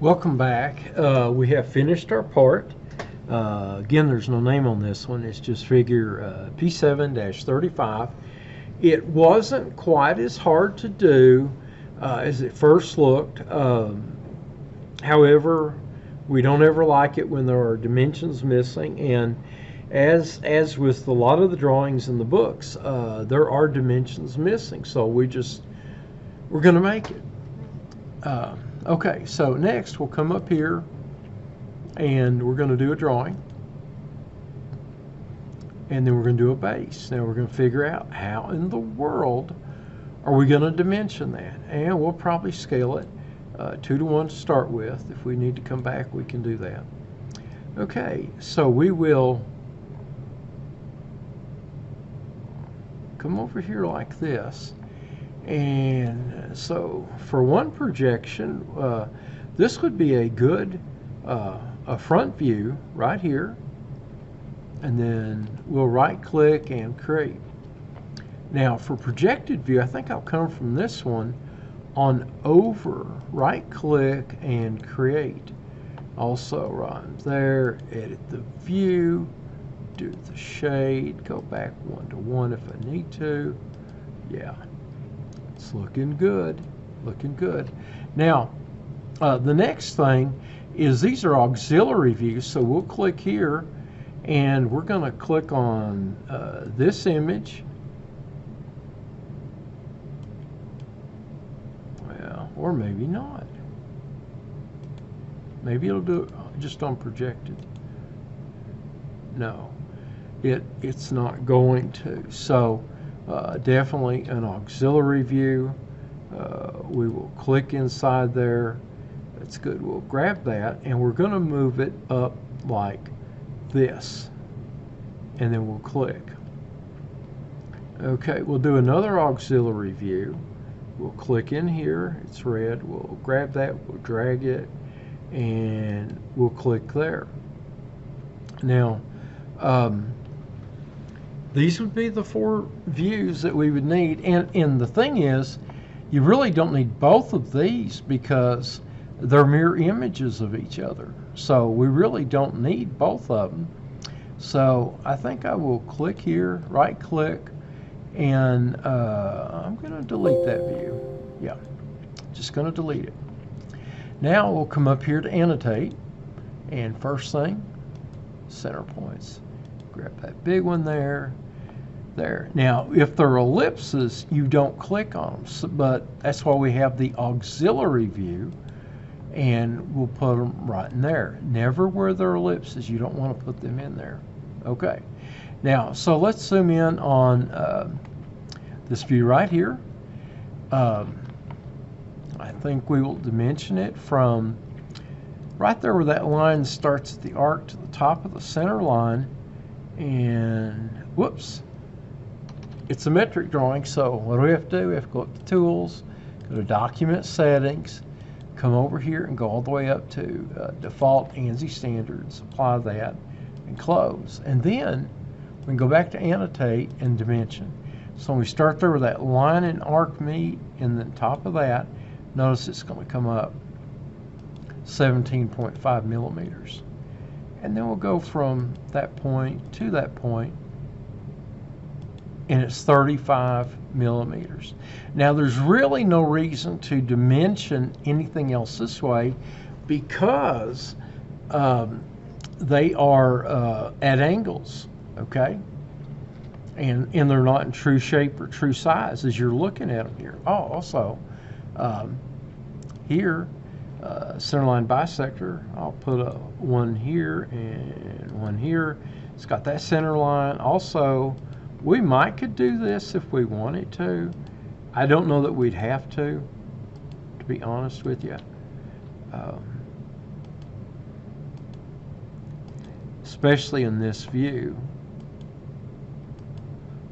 Welcome back. We have finished our part. Again, there's no name on this one. It's just figure P7-35. It wasn't quite as hard to do as it first looked. However, we don't ever like it when there are dimensions missing. And as with a lot of the drawings in the books, there are dimensions missing. So we're going to make it. Okay, so next we'll come up here and we're going to do a drawing, and then we're going to do a base. Now we're going to figure out how in the world are we going to dimension that, and we'll probably scale it 2:1 to start with. If we need to come back, we can do that. Okay, so we will come over here like this. And so for one projection, this would be a good a front view right here, and then we'll right click and create. Now for projected view, I think I'll come from this one on over, right click and create. Also right there, edit the view, do the shade, go back 1:1 if I need to. Yeah. It's looking good, looking good. Now, the next thing is these are auxiliary views, so we'll click here, and we're going to click on this image. Well, or maybe not. Maybe it'll do it just on projected. No, it's not going to. So definitely an auxiliary view. We will click inside there. That's good. We'll grab that and we're going to move it up like this, and then we'll click. Okay, we'll do another auxiliary view. We'll click in here. It's red. We'll grab that. We'll drag it, and we'll click there. Now, these would be the 4 views that we would need. And the thing is, you really don't need both of these because they're mirror images of each other. So we really don't need both of them. So I think I will click here, right click, and I'm going to delete that view. Yeah, just going to delete it. Now we'll come up here to annotate. And first thing, center points. Grab that big one there. There. Now, if they're ellipses, you don't click on them, so, but that's why we have the auxiliary view, and we'll put them right in there. Never where they're ellipses, you don't want to put them in there. Okay. Now, so let's zoom in on this view right here. I think we will dimension it from right there where that line starts at the arc to the top of the center line, and whoops. It's a metric drawing, so what do we have to do? We have to go up to Tools, go to Document Settings, come over here and go all the way up to Default ANSI Standards, apply that, and close. And then we can go back to Annotate and Dimension. So when we start there where that line and arc meet, and then top of that, notice it's going to come up 17.5 millimeters. And then we'll go from that point to that point, and it's 35 millimeters. Now there's really no reason to dimension anything else this way because they are at angles, okay? And they're not in true shape or true size as you're looking at them here. Oh, also, here, centerline bisector, I'll put one here and one here. It's got that center line. Also, we could do this if we wanted to. I don't know that we'd have to be honest with you. Especially in this view.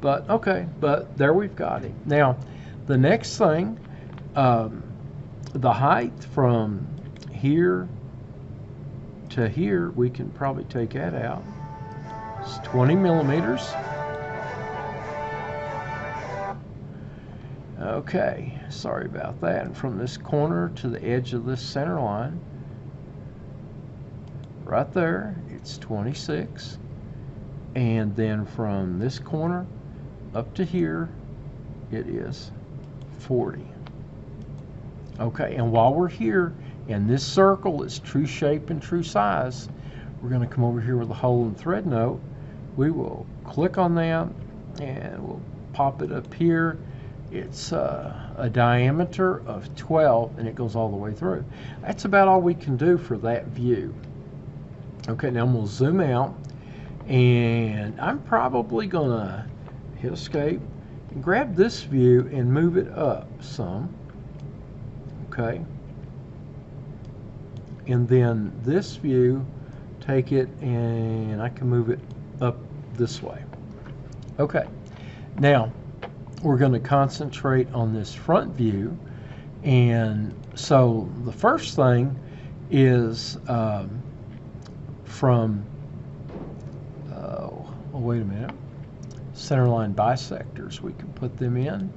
But okay, but there we've got it. Now, the next thing, the height from here to here, we can probably take that out. It's 20 millimeters. Okay, sorry about that. And from this corner to the edge of this center line, right there, it's 26. And then from this corner up to here, it is 40. Okay, and while we're here, and this circle is true shape and true size, we're going to come over here with a hole and thread note. We will click on that, and we'll pop it up here. It's a diameter of 12, and it goes all the way through. That's about all we can do for that view. Okay, now I'm going to zoom out, and I'm probably going to hit escape and grab this view and move it up some. Okay, and then this view, take it, and I can move it up this way. Okay, now we're going to concentrate on this front view. And so the first thing is from, oh wait a minute, centerline bisectors, we can put them in.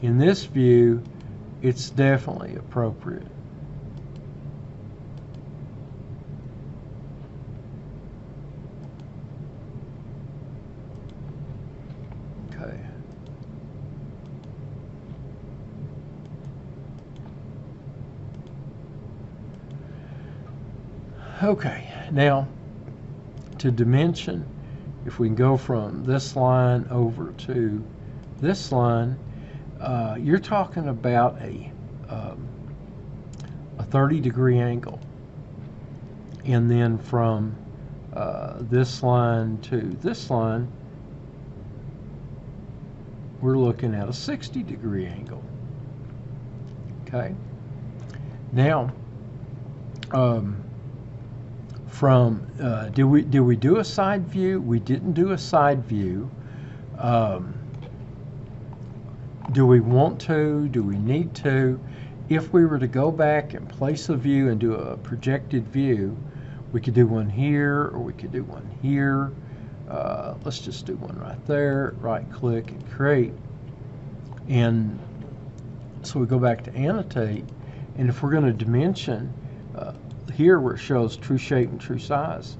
In this view, it's definitely appropriate. Okay. Okay, now to dimension, if we can go from this line over to this line, you're talking about a 30-degree angle. And then from this line to this line, we're looking at a 60-degree angle. Okay. Now, from did we do a side view? We didn't do a side view. Do we want to? Do we need to? If we were to go back and place a view and do a projected view, we could do one here, or we could do one here. Let's just do one right there. Right click and create. And so we go back to annotate. And if we're going to dimension, here where it shows true shape and true size,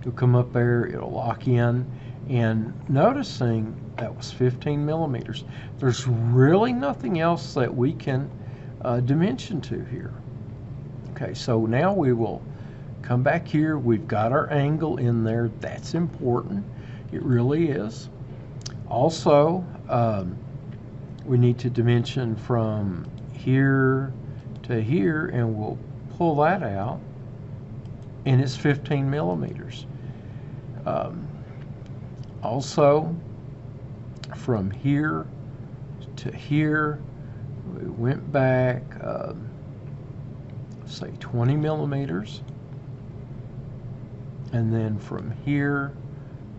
you'll come up there, it'll lock in. And noticing that was 15 millimeters. There's really nothing else that we can dimension to here. Okay, so now we will come back here. We've got our angle in there. That's important. It really is. Also, we need to dimension from here to here, and we'll pull that out, and it's 15 millimeters. Also, from here to here, we went back, say 20 millimeters. And then from here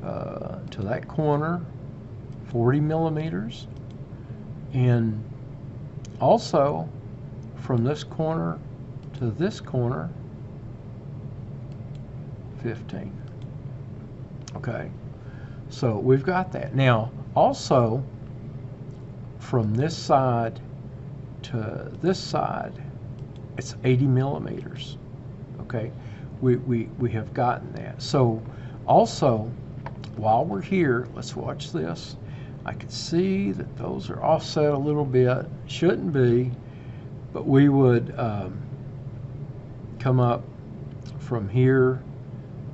to that corner, 40 millimeters. And also, from this corner to this corner, 15. Okay. So we've got that. Now, also, from this side to this side, it's 80 millimeters. Okay, we have gotten that. So, also, while we're here, let's watch this. I can see that those are offset a little bit. Shouldn't be, but we would come up from here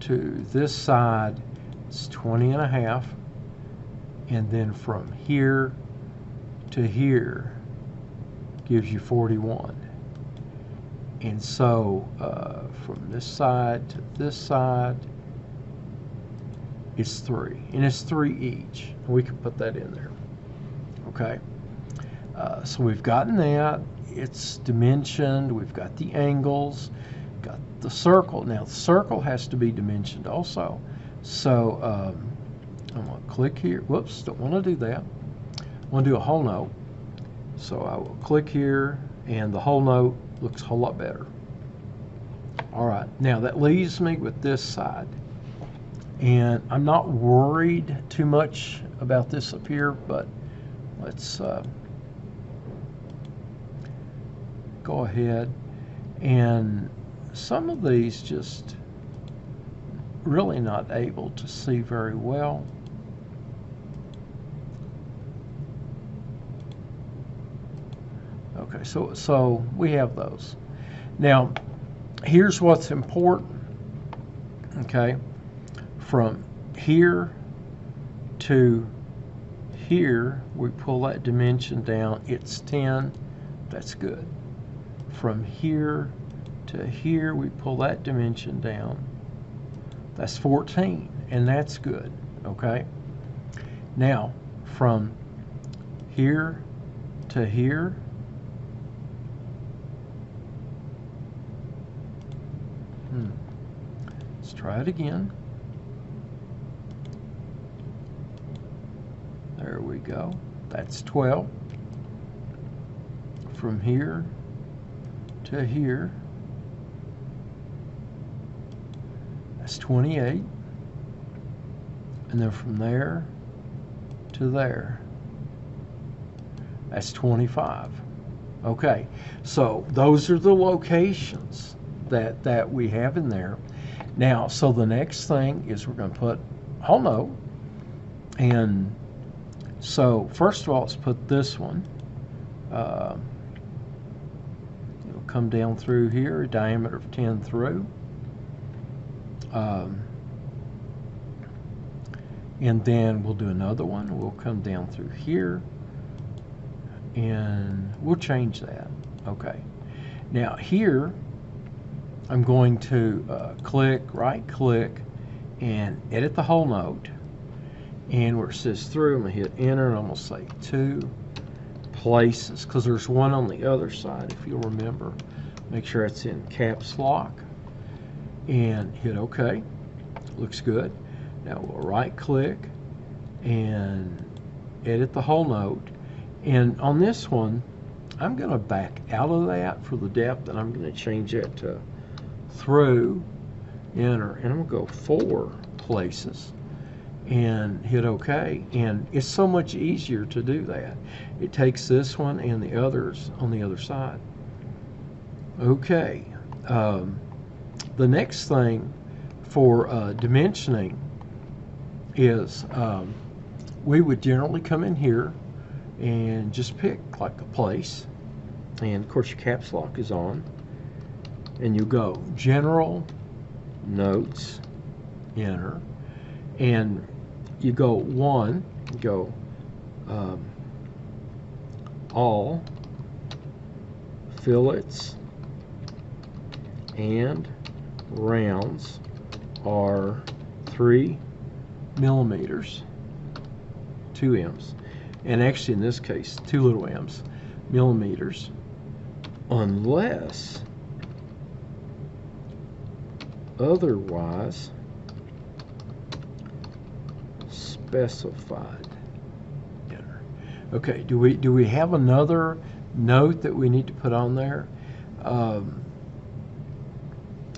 to this side. It's 20.5, and then from here to here gives you 41. And so from this side to this side, it's 3, and it's 3 each. And we can put that in there. Okay. So we've gotten that. It's dimensioned. We've got the angles. Got the circle. Now the circle has to be dimensioned also. So I'm going to click here. Whoops, don't want to do that. I want to do a whole note. So I will click here, and the whole note looks a whole lot better. All right, now that leaves me with this side. And I'm not worried too much about this up here, but let's go ahead And some of these just really not able to see very well. Okay, so we have those. Now, here's what's important. Okay, from here to here, we pull that dimension down. It's 10. That's good. From here to here, we pull that dimension down. That's 14, and that's good. Okay. Now, from here to here, let's try it again. There we go. That's 12. From here to here, that's 28. And then from there to there, that's 25. Okay, so those are the locations that we have in there. Now, so the next thing is we're going to put whole note. And so first of all, let's put this one. It'll come down through here, a diameter of 10 through. And then we'll do another one. We'll come down through here, and we'll change that. Okay. Now here, I'm going to right click, and edit the whole note. And where it says through, I'm going to hit enter, and I'm going to say 2 places, because there's one on the other side, if you'll remember. Make sure it's in caps lock, and hit OK. Looks good. Now we'll right click and edit the whole note. And on this one, I'm going to back out of that for the depth, and I'm going to change that to through, enter, and I'm going to go 4 places and hit OK. And it's so much easier to do that. It takes this one and the others on the other side. Okay. The next thing for dimensioning is we would generally come in here and just pick like a place, and of course your caps lock is on, and you go general, notes, enter, and you go 1, you go all fillets and rounds are 3 millimeters, 2 m's, and actually in this case 2 little m's, millimeters, unless otherwise specified. Enter. Okay, do we have another note that we need to put on there?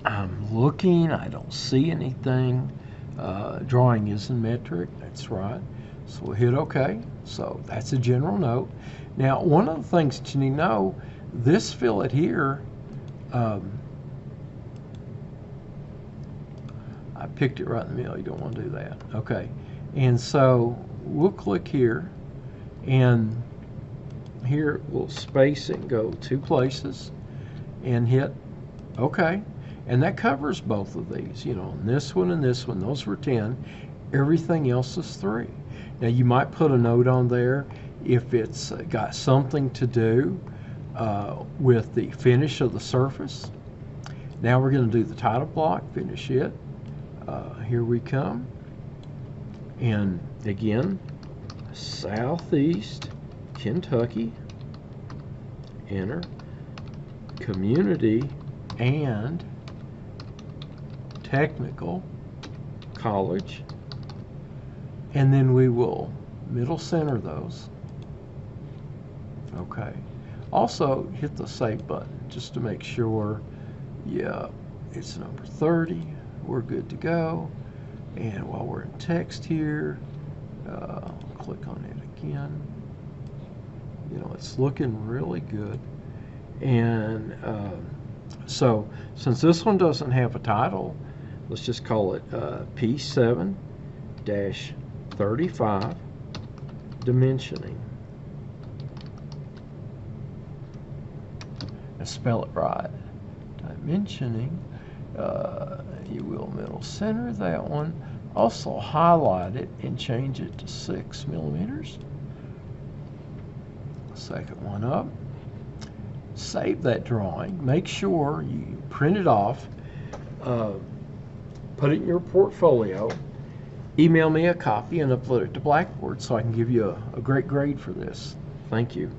I'm looking, I don't see anything. Drawing is in metric, that's right. So we'll hit OK. So that's a general note. Now, one of the things that you need to know, this fillet here, I picked it right in the middle. You don't want to do that. Okay. And so we'll click here, and here we'll space it and go 2 places and hit OK. And that covers both of these, you know, and this one and this one. Those were 10. Everything else is 3. Now you might put a note on there if it's got something to do with the finish of the surface. Now we're going to do the title block, finish it. Here we come. And again, Southeast Kentucky, enter, community and technical college, and then we will middle center those. Okay. Also hit the save button just to make sure, yeah, it's number 30. We're good to go. And while we're in text here, click on it again. You know, it's looking really good. And So since this one doesn't have a title, let's just call it P7-35 dimensioning. And spell it right. Dimensioning. You will middle center that one. Also highlight it and change it to 6 millimeters. Second one up. Save that drawing. Make sure you print it off. Put it in your portfolio. Email me a copy and upload it to Blackboard so I can give you a great grade for this. Thank you.